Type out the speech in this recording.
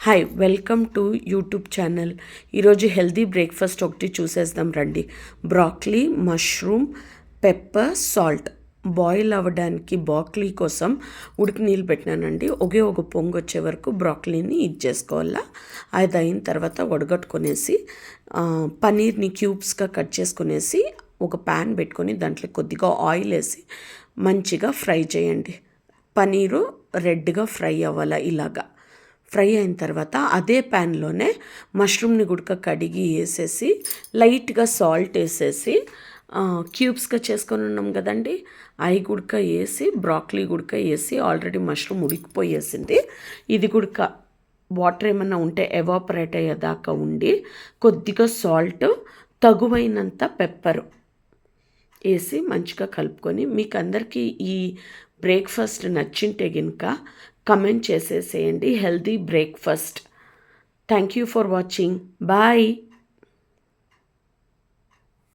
Hi welcome to YouTube channel. ఈరోజు healthy breakfast ఒకటి చూసేద్దాం రండి. Broccoli, mushroom, pepper, salt boil అవ్వడానికి బ్రాక్లీ కోసం ఉడికి నీళ్ళు పెట్టినానండి. ఒక పొంగు వచ్చే వరకు బ్రాక్లీని చేసుకోవాలా. అది అయిన తర్వాత వడగట్టుకొనేసి పనీర్ని క్యూబ్స్గా కట్ చేసుకునేసి ఒక ప్యాన్ పెట్టుకొని దాంట్లో కొద్దిగా ఆయిల్ వేసి మంచిగా ఫ్రై చేయండి. పనీరు రెడ్గా ఫ్రై అవ్వాలా. ఇలాగా ఫ్రై అయిన తర్వాత అదే ప్యాన్లోనే మష్రూమ్ని గుడక కడిగి వేసేసి లైట్గా సాల్ట్ వేసేసి క్యూబ్స్గా చేసుకొని ఉన్నాం కదండి, అవి గుడక వేసి బ్రాక్లీ గుడక వేసి ఆల్రెడీ మష్రూమ్ ఉడికిపోయేసింది. ఇది గుడక వాటర్ ఏమన్నా ఉంటే ఎవాపరేట్ అయ్యేదాకా ఉండి కొద్దిగా సాల్ట్, తగువైనంత పెప్పరు వేసి మంచిగా కలుపుకొని మీకు అందరికీ ఈ బ్రేక్ఫాస్ట్ నచ్చింటే కనుక కమెంట్ చేసేసేయండి. Healthy breakfast. Thank you for watching. Bye.